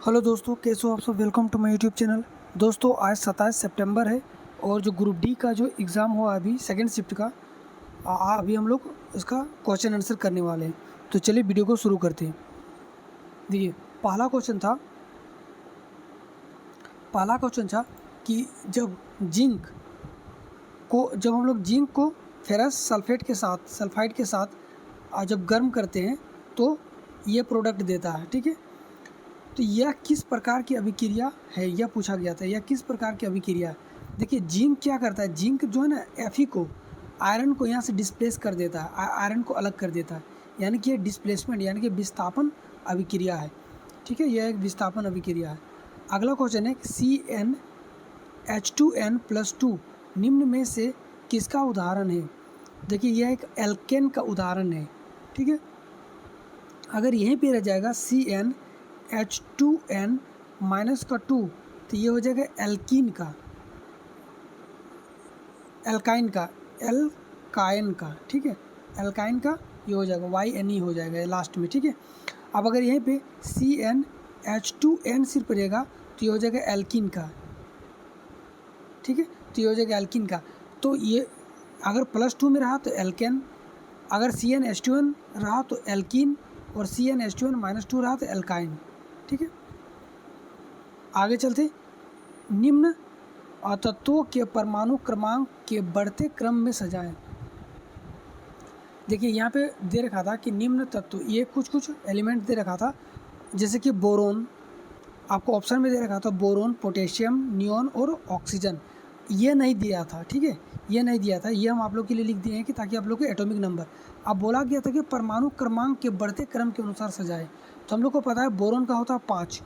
Hello दोस्तों, कैसे हो आप सब। Welcome to my YouTube channel. दोस्तों आज 27 सितंबर है और जो ग्रुप डी का जो एग्ज़ाम हुआ अभी सेकंड शिफ्ट का अभी हम लोग उसका क्वेश्चन आंसर करने वाले हैं। तो चलिए वीडियो को शुरू करते हैं। देखिए पहला क्वेश्चन था कि जब हम लोग जिंक को फेरस सल्फाइड के साथ जब गर्म करते हैं तो ये प्रोडक्ट देता है। ठीक है, तो यह किस प्रकार की अभिक्रिया है, यह पूछा गया था। यह किस प्रकार की अभिक्रिया है। देखिए जिंक क्या करता है, जिंक जो है ना Fe को आयरन को यहाँ से डिस्प्लेस कर देता है, आयरन को अलग कर देता है, यानी कि ये डिस्प्लेसमेंट यानी कि विस्थापन अभिक्रिया है। ठीक है, यह एक विस्थापन अभिक्रिया है। अगला क्वेश्चन है CnH2n+2 निम्न में से किसका उदाहरण है। देखिए यह एक एल्केन का उदाहरण है। ठीक है, अगर यहीं पे रह जाएगा CnH2n -2 तो ये हो जाएगा एल्काइन का। ठीक है, एल्काइन का ये हो जाएगा YNE हो जाएगा लास्ट में। ठीक है, अब अगर यहीं पे CnH2n सिर्फ रहेगा तो ये हो जाएगा एल्कीन का। ठीक है, तो ये हो जाएगा एल्कीन का। तो ये अगर +2 में रहा तो एल्केन, अगर CnH2n रहा तो एल्कीन और CnH2n -2 रहा तो एल्काइन। ठीक है, आगे चलते। निम्न तत्वों के परमाणु क्रमांक के बढ़ते क्रम में सजाएं। देखिए यहाँ पे दे रखा था कि निम्न तत्व, ये कुछ एलिमेंट दे रखा था, जैसे कि बोरोन, आपको ऑप्शन में दे रखा था बोरोन, पोटेशियम, नियोन और ऑक्सीजन। ये नहीं दिया था। ठीक है, ये नहीं दिया था, ये हम आप लोग के लिए लिख दिए हैं कि ताकि आप लोग के एटॉमिक नंबर। अब बोला गया था कि परमाणु क्रमांक के बढ़ते क्रम के अनुसार सजाए। तो हम लोग को पता है बोरोन का होता है 5,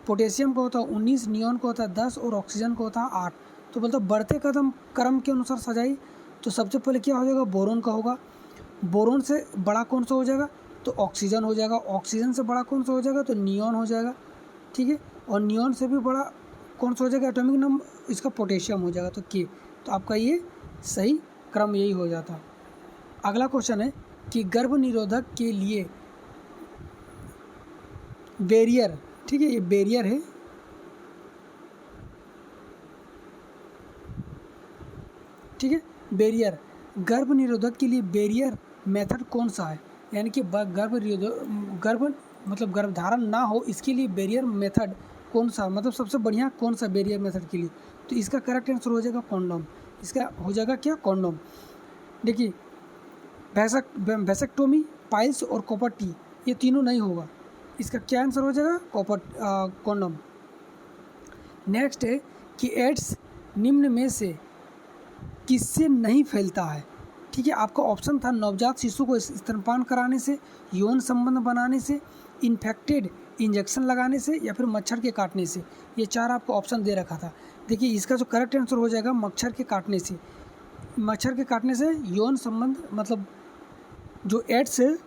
पोटेशियम का होता है 19, नियोन का होता है 10 और ऑक्सीजन का होता है 8। तो बोलता बढ़ते क्रम के अनुसार सजाई। तो सबसे पहले क्या हो जाएगा, बोरोन का होगा। बोरोन से बड़ा कौन सा हो जाएगा तो ऑक्सीजन हो जाएगा। ऑक्सीजन से बड़ा कौन सा हो जाएगा तो नियोन हो जाएगा। ठीक है, और नियोन से भी बड़ा कौन सा हो जाएगा एटॉमिक नंबर इसका पोटेशियम हो जाएगा, तो के। तो आपका ये सही क्रम यही हो जाता। अगला क्वेश्चन है कि गर्भ निरोधक के लिए बैरियर। ठीक है, ये बैरियर है। ठीक है, बैरियर, गर्भ निरोधक के लिए बैरियर मेथड कौन सा है, यानी कि गर्भधारण ना हो इसके लिए बैरियर मेथड कौन सा, मतलब सबसे बढ़िया कौन सा बैरियर मेथड के लिए। तो इसका करेक्ट आंसर हो जाएगा कॉन्डोम। इसका हो जाएगा क्या, कॉन्डोम। देखिए वैसेक्टोमी, पाइल्स और कॉपर टी, ये तीनों नहीं होगा। इसका क्या आंसर हो जाएगा, कॉन्डोम। नेक्स्ट है कि एड्स निम्न में से किससे नहीं फैलता है। ठीक है, आपका ऑप्शन था नवजात शिशु को स्तनपान कराने से, यौन संबंध बनाने से, इन्फेक्टेड इंजेक्शन लगाने से या फिर मच्छर के काटने से। ये 4 आपको ऑप्शन दे रखा था। देखिए इसका जो करेक्ट आंसर हो जाएगा मच्छर के काटने से। मच्छर के काटने से यौन संबंध, मतलब जो एड्स है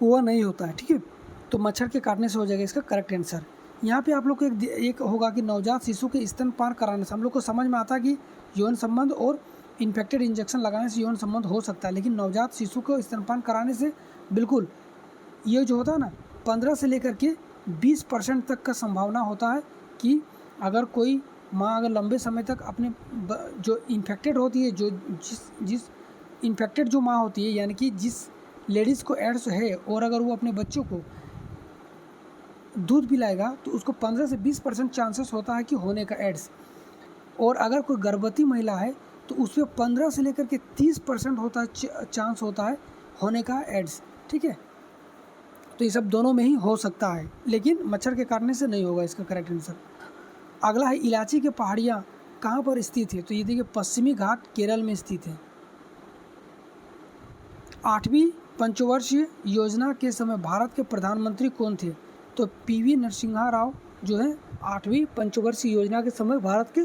वो नहीं होता है। ठीक है, तो मच्छर के काटने से हो जाएगा इसका करेक्ट आंसर। यहाँ पे आप लोग को एक होगा कि नवजात शिशु के स्तनपान कराने से हम लोग को समझ में आता है कि यौन संबंध और इन्फेक्टेड इंजेक्शन लगाने से यौन संबंध हो सकता है, लेकिन नवजात शिशु को स्तनपान कराने से बिल्कुल ये जो होता है ना 15 से लेकर के 20% तक का संभावना होता है कि अगर कोई माँ अगर लंबे समय तक अपने जो इन्फेक्टेड होती है, जो जिस इन्फेक्टेड जो माँ होती है, यानी कि जिस लेडीज़ को एड्स है और अगर वो अपने बच्चों को दूध पिलाएगा तो उसको 15 से 20% चांसेस होता है कि होने का एड्स। और अगर कोई गर्भवती महिला है तो उसमें 15 से लेकर के 30% होता है चांस होता है होने का एड्स। ठीक है, तो ये सब दोनों में ही हो सकता है, लेकिन मच्छर के काटने से नहीं होगा इसका करेक्ट आंसर। अगला है इलायची की पहाड़ियाँ कहाँ पर स्थित है। तो ये देखिए पश्चिमी घाट केरल में स्थित है। 8वीं पंचवर्षीय योजना के समय भारत के प्रधानमंत्री कौन थे। तो PV नरसिम्हा राव जो है 8वीं पंचवर्षीय योजना के समय भारत के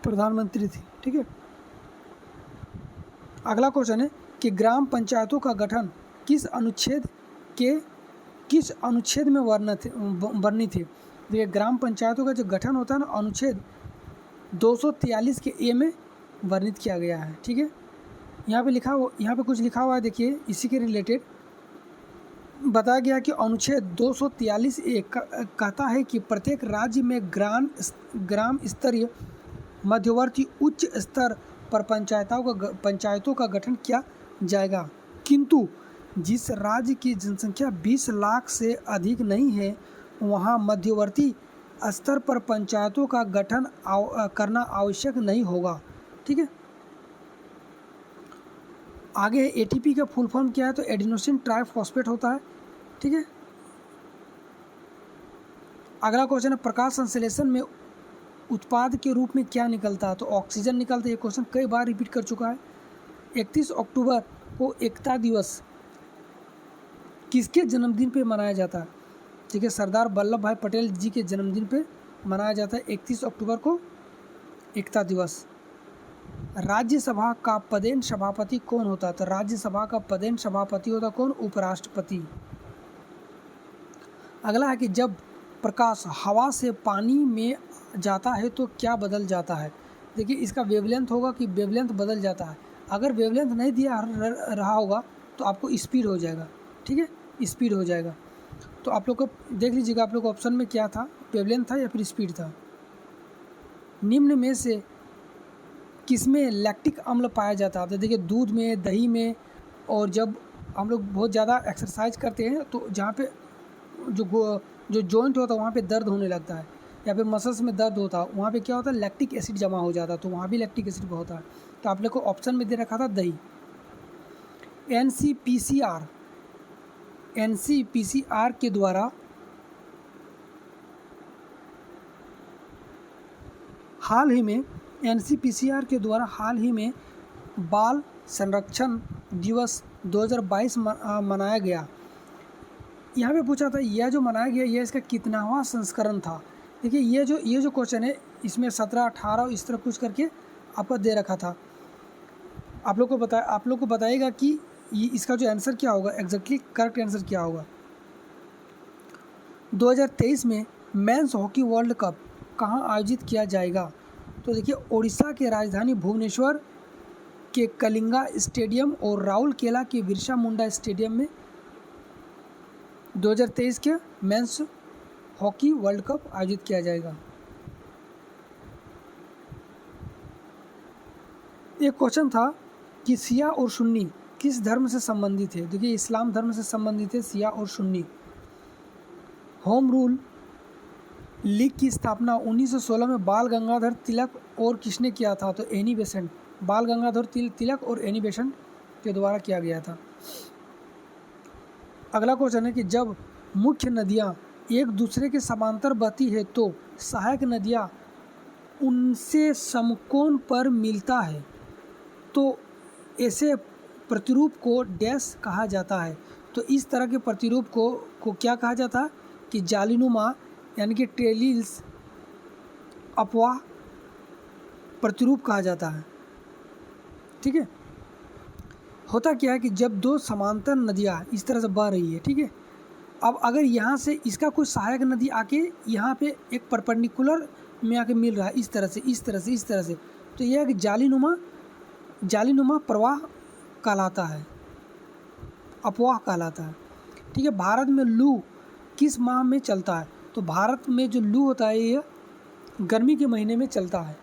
प्रधानमंत्री थे। ठीक है, अगला क्वेश्चन है कि ग्राम पंचायतों का गठन किस अनुच्छेद में वर्णित है। ये ग्राम पंचायतों का जो गठन होता है ना अनुच्छेद 243 के ए में वर्णित किया गया है। ठीक है, यहाँ पे कुछ लिखा हुआ है, देखिए इसी के रिलेटेड बताया गया कि अनुच्छेद 243 ए कहता है कि प्रत्येक राज्य में ग्राम स्तरीय मध्यवर्ती उच्च स्तर पर पंचायतों का गठन किया जाएगा, किंतु जिस राज्य की जनसंख्या 20 लाख से अधिक नहीं है वहाँ मध्यवर्ती स्तर पर पंचायतों का गठन करना आवश्यक नहीं होगा। ठीक है, आगे एटीपी का फुल फॉर्म क्या है, तो एडिनोसिन ट्राइफॉस्फेट होता है। ठीक है, अगला क्वेश्चन है प्रकाश संश्लेषण में उत्पाद के रूप में क्या निकलता है, तो ऑक्सीजन निकलता है। ये क्वेश्चन कई बार रिपीट कर चुका है। 31 अक्टूबर को एकता दिवस किसके जन्मदिन पे मनाया जाता है? ठीक है, सरदार वल्लभ भाई पटेल जी के जन्मदिन पे मनाया जाता है 31 अक्टूबर को एकता दिवस। राज्यसभा का पदेन सभापति कौन होता है? तो राज्यसभा का पदेन सभापति होता कौन? उपराष्ट्रपति। अगला है कि जब प्रकाश हवा से पानी में जाता है तो क्या बदल जाता है? देखिए, इसका वेवलेंथ होगा कि वेवलेंथ बदल जाता है। अगर वेवलेंथ नहीं दिया रहा होगा तो आपको स्पीड हो जाएगा। ठीक है, स्पीड हो जाएगा। तो आप लोग को देख लीजिएगा, आप लोग ऑप्शन में क्या था, वेवलेंथ था या फिर स्पीड था। निम्न में से किसमें लैक्टिक अम्ल पाया जाता है? तो देखिए, दूध में, दही में, और जब हम लोग बहुत ज़्यादा एक्सरसाइज करते हैं तो जहाँ पे जो जॉइंट होता है वहाँ पे दर्द होने लगता है, या फिर मसल्स में दर्द होता है, वहाँ पे क्या होता है, लैक्टिक एसिड जमा हो जाता है, तो वहाँ भी लैक्टिक एसिड होता है। तो आप लोग को ऑप्शन में दे रखा था दही। एनसीपीसीआर के द्वारा हाल ही में बाल संरक्षण दिवस 2022 मनाया गया। यहाँ पे पूछा था यह जो मनाया गया यह इसका कितनावां संस्करण था? देखिए, ये जो क्वेश्चन है इसमें 17, 18 इस तरह कुछ करके आपको दे रखा था। आप लोग को बताइएगा कि इसका जो आंसर क्या होगा, एग्जैक्टली करेक्ट आंसर क्या होगा। 2023 में मेंस हॉकी वर्ल्ड कप कहाँ आयोजित किया जाएगा? तो देखिए, ओडिशा के राजधानी भुवनेश्वर के कलिंगा स्टेडियम और राउरकेला के बिरसा मुंडा स्टेडियम में 2023 के मेंस हॉकी वर्ल्ड कप आयोजित किया जाएगा। एक क्वेश्चन था कि शिया और सुन्नी किस धर्म से संबंधित है? देखिए, इस्लाम धर्म से संबंधित है शिया और सुन्नी। होम रूल लीग की स्थापना 1916 में बाल गंगाधर तिलक और किसने किया था? तो एनी बेसेंट। बाल गंगाधर तिलक और एनी बेसेंट के द्वारा किया गया था। अगला क्वेश्चन है कि जब मुख्य नदियाँ एक दूसरे के समांतर बहती है तो सहायक नदियाँ उनसे समकोण पर मिलता है, तो ऐसे प्रतिरूप को डैश कहा जाता है। तो इस तरह के प्रतिरूप को क्या कहा जाता है कि जालीनुमा, यानी कि ट्रेलिस अपवाह प्रतिरूप कहा जाता है। ठीक है, होता क्या है कि जब दो समांतर नदियाँ इस तरह से बह रही है, ठीक है, अब अगर यहाँ से इसका कोई सहायक नदी आके यहाँ पे एक परपेंडिकुलर में आके मिल रहा है इस तरह से, तो यह एक जालीनुमा प्रवाह कहलाता है, अपवाह कहलाता है। ठीक है, भारत में लू किस माह में चलता है? तो भारत में जो लू होता है यह गर्मी के महीने में चलता है।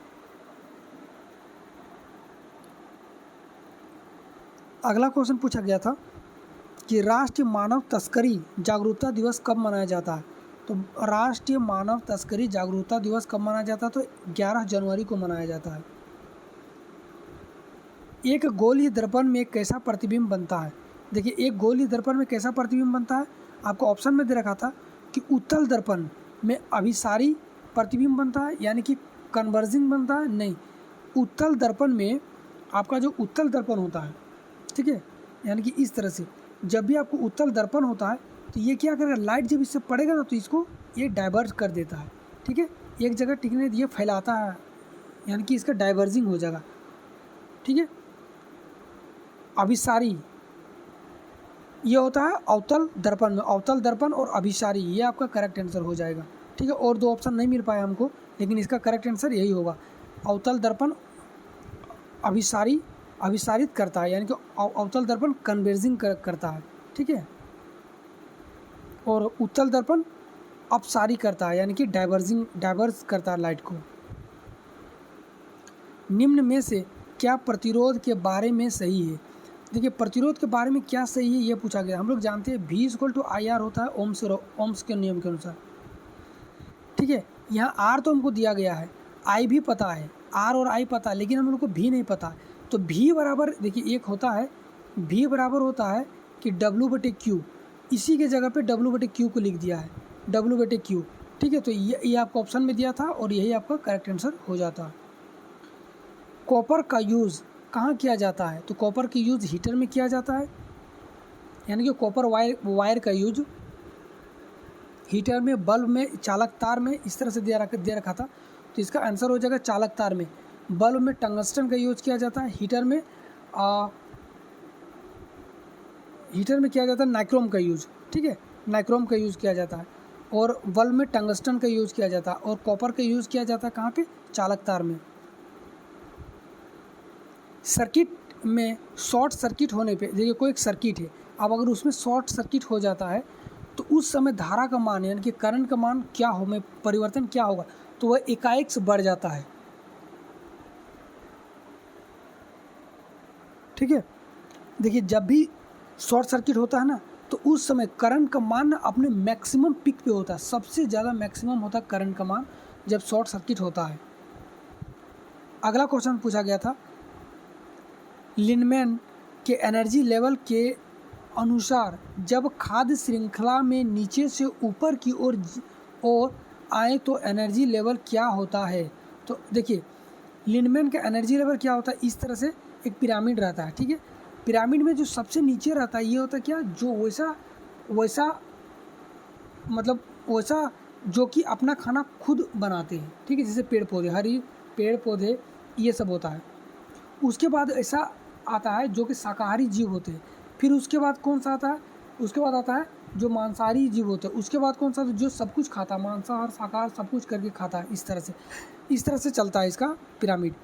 अगला क्वेश्चन पूछा गया था कि राष्ट्रीय मानव तस्करी जागरूकता दिवस कब मनाया जाता है? तो राष्ट्रीय मानव तस्करी जागरूकता दिवस कब मनाया जाता है? तो 11 जनवरी को मनाया जाता है। एक गोलीय दर्पण में कैसा प्रतिबिंब बनता है? देखिए, एक गोलीय दर्पण में कैसा प्रतिबिंब बनता है? आपको ऑप्शन में दे रखा था कि उत्तल दर्पण में अभिसारी प्रतिबिंब बनता है, यानी कि कन्वर्जिंग बनता है। नहीं, उत्तल दर्पण में आपका जो उत्तल दर्पण होता है, ठीक है, यानी कि इस तरह से जब भी आपको उत्तल दर्पण होता है तो ये क्या करेगा, लाइट जब इससे पड़ेगा ना तो इसको ये डाइवर्ट कर देता है। ठीक है, एक जगह टिकने ये फैलाता है, यानी कि इसका डाइवर्जिंग हो जाएगा। ठीक है, अभिसारी ये होता है अवतल दर्पण में, अवतल दर्पण और अभिसारी, ये आपका करेक्ट आंसर हो जाएगा। ठीक है, और दो ऑप्शन नहीं मिल पाया हमको, लेकिन इसका करेक्ट आंसर यही होगा। अवतल दर्पण अभिसारित करता है, यानी कि अवतल दर्पण कन्वर्जिंग करता है। ठीक है, और उत्तल दर्पण अपसारी करता है, यानी कि डाइवर्स करता है लाइट को। निम्न में से क्या प्रतिरोध के बारे में सही है? देखिए प्रतिरोध के बारे में क्या सही है ये पूछा गया। हम लोग जानते हैं V=IR होता है ओम्स के नियम के अनुसार, ठीक है। यहाँ R तो हमको दिया गया है, I भी पता है, R और I पता है, लेकिन हम लोग को V नहीं पता। तो V बराबर देखिए एक होता है, V बराबर होता है कि W/Q, इसी के जगह पे W/Q को लिख दिया है, W/Q, ठीक है। तो ये आपको ऑप्शन में दिया था और यही आपका करेक्ट आंसर हो जाता। कॉपर का यूज़ कहाँ किया जाता है? तो कॉपर की यूज़ हीटर में किया जाता है, यानी कि कॉपर वायर का यूज हीटर में, बल्ब में, चालक तार में, इस तरह से दे रखा था। तो इसका आंसर हो जाएगा चालक तार में। बल्ब में टंगस्टन का यूज किया जाता है, हीटर में किया जाता है नाइक्रोम का यूज, ठीक है, नाइक्रोम का यूज़ किया जाता है। और बल्ब में टंगस्टन का यूज़ किया जाता है और कॉपर का यूज़ किया जाता है कहाँ पे? चालक तार में। सर्किट में शॉर्ट सर्किट होने पे, देखिए कोई एक सर्किट है, अब अगर उसमें शॉर्ट सर्किट हो जाता है तो उस समय धारा का मान यानी कि करंट का मान क्या हो में परिवर्तन क्या होगा? तो वह एकाएक से बढ़ जाता है, ठीक है। देखिए जब भी शॉर्ट सर्किट होता है ना, तो उस समय करंट का मान अपने मैक्सिमम पिक पे होता है, सबसे ज़्यादा मैक्सिमम होता है करंट का मान जब शॉर्ट सर्किट होता है। अगला क्वेश्चन पूछा गया था, लिनमैन के एनर्जी लेवल के अनुसार जब खाद्य श्रृंखला में नीचे से ऊपर की ओर आए तो एनर्जी लेवल क्या होता है? तो देखिए लिनमैन का एनर्जी लेवल क्या होता है, इस तरह से एक पिरामिड रहता है, ठीक है। पिरामिड में जो सबसे नीचे रहता है ये होता है क्या, जो वैसा जो कि अपना खाना खुद बनाते हैं, ठीक है, जैसे पेड़ पौधे, हरी पेड़ पौधे ये सब होता है। उसके बाद ऐसा आता है जो कि शाकाहारी जीव होते हैं। फिर उसके बाद कौन सा आता है? उसके बाद आता है जो मांसाहारी जीव होते हैं। उसके बाद कौन सा? जो सब कुछ खाता है, मांसाहार शाकाहार सब कुछ करके खाता है। इस तरह से चलता है इसका पिरामिड।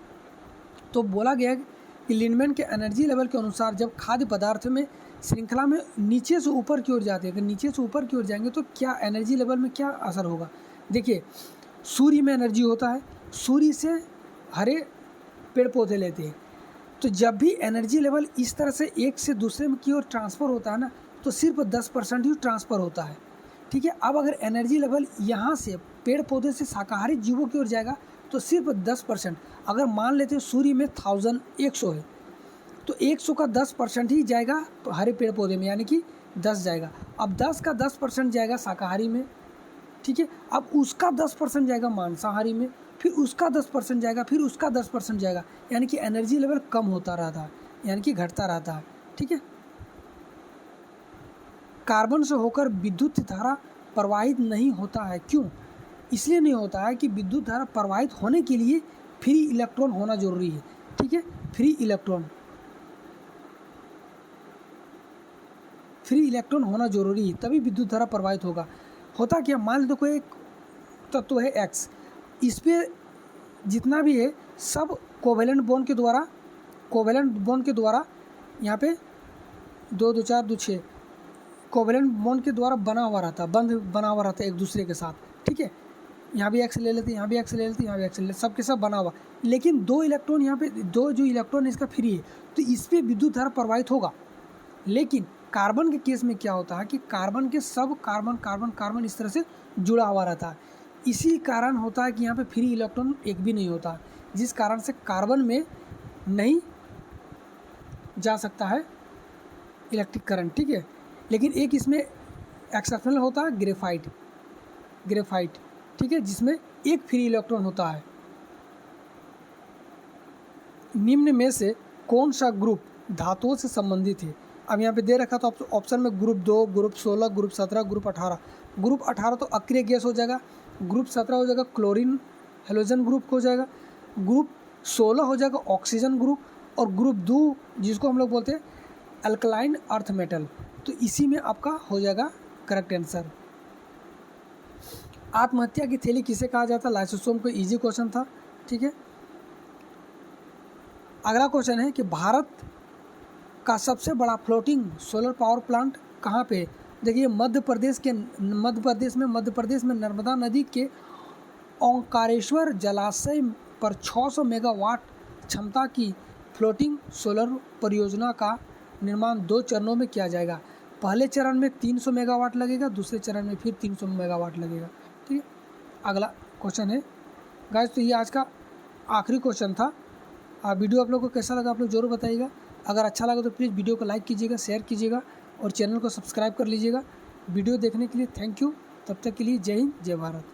तो बोला गया कि लिनमैन के एनर्जी लेवल के अनुसार जब खाद्य पदार्थ में श्रृंखला में नीचे से ऊपर की ओर जाते हैं, अगर नीचे से ऊपर की ओर जाएंगे तो क्या एनर्जी लेवल में क्या असर होगा? देखिए सूर्य में एनर्जी होता है, सूर्य से हरे पेड़ पौधे लेते हैं। तो जब भी एनर्जी लेवल इस तरह से एक से दूसरे की ओर ट्रांसफ़र होता है ना, तो सिर्फ 10% ही ट्रांसफ़र होता है, ठीक है। अब अगर एनर्जी लेवल यहाँ से पेड़ पौधे से शाकाहारी जीवों की ओर जाएगा तो सिर्फ 10%। अगर मान लेते हैं सूर्य में 100 है तो 100 का 10% ही जाएगा तो हरे पेड़ पौधे में, यानी कि 10 जाएगा। अब 10 का 10% जाएगा शाकाहारी में, ठीक है। अब उसका 10% जाएगा मांसाहारी में, फिर उसका 10% जाएगा, फिर उसका 10% जाएगा, यानी कि एनर्जी लेवल कम होता रहता है, यानी कि घटता रहता है, ठीक है। कार्बन से होकर विद्युत धारा प्रवाहित नहीं होता है, क्यों? इसलिए नहीं होता है कि विद्युत धारा प्रवाहित होने के लिए फ्री इलेक्ट्रॉन होना जरूरी है, ठीक है। फ्री इलेक्ट्रॉन होना जरूरी है, तभी विद्युत धारा प्रवाहित होगा। होता क्या, मान लो कोई एक तत्व है X, इस पर जितना भी है सब कोवेलेंट बॉन्ड के द्वारा यहाँ पे 2 2 4 2 6 कोवेलेंट बॉन्ड के द्वारा बना हुआ रहता है एक दूसरे के साथ, ठीक है। यहाँ भी X ले लेते हैं, यहाँ भी X ले लेते हैं, यहाँ भी X ले लेते, सब के सब बना हुआ। लेकिन 2 इलेक्ट्रॉन यहाँ पे, 2 जो इलेक्ट्रॉन इसका फ्री है, तो इस पर विद्युत धारा प्रवाहित होगा। लेकिन कार्बन के केस में क्या होता है कि कार्बन के सब कार्बन इस तरह से जुड़ा हुआ रहता है। इसी कारण होता है कि यहाँ पे फ्री इलेक्ट्रॉन एक भी नहीं होता, जिस कारण से कार्बन में नहीं जा सकता है इलेक्ट्रिक करंट, ठीक है। लेकिन एक इसमें एक्सेप्शनल होता है ग्रेफाइट, ठीक है, जिसमें एक फ्री इलेक्ट्रॉन होता है। निम्न में से कौन सा ग्रुप धातुओं से संबंधित है? अब यहाँ पे दे रखा तो ऑप्शन में group 2, group 16, group 17, group 18। Group 18 तो अक्रिय गैस हो जाएगा, ग्रुप 17 हो जाएगा क्लोरीन हेलोजन ग्रुप हो जाएगा, ग्रुप 16 हो जाएगा ऑक्सीजन ग्रुप, और ग्रुप 2 जिसको हम लोग बोलते हैं अल्कलाइन अर्थ मेटल। तो इसी में आपका हो जाएगा करेक्ट आंसर। आत्महत्या की थैली किसे कहा जाता है? लाइसोसोम को इजी क्वेश्चन था, ठीक है। अगला क्वेश्चन है कि भारत का सबसे बड़ा फ्लोटिंग सोलर पावर प्लांट कहाँ पे? देखिए मध्य प्रदेश में नर्मदा नदी के ओंकारेश्वर जलाशय पर 600 मेगावाट क्षमता की फ्लोटिंग सोलर परियोजना का निर्माण 2 चरणों में किया जाएगा। पहले चरण में 300 मेगावाट लगेगा, दूसरे चरण में फिर 300 मेगावाट लगेगा। ठीक है, अगला क्वेश्चन है गाइस, तो ये आज का आखिरी क्वेश्चन था। वीडियो आप लोगों को कैसा लगा आप लोग जरूर बताइएगा। अगर अच्छा लगा तो प्लीज़ वीडियो को लाइक कीजिएगा, शेयर कीजिएगा और चैनल को सब्सक्राइब कर लीजिएगा। वीडियो देखने के लिए थैंक यू। तब तक के लिए जय हिंद, जय भारत।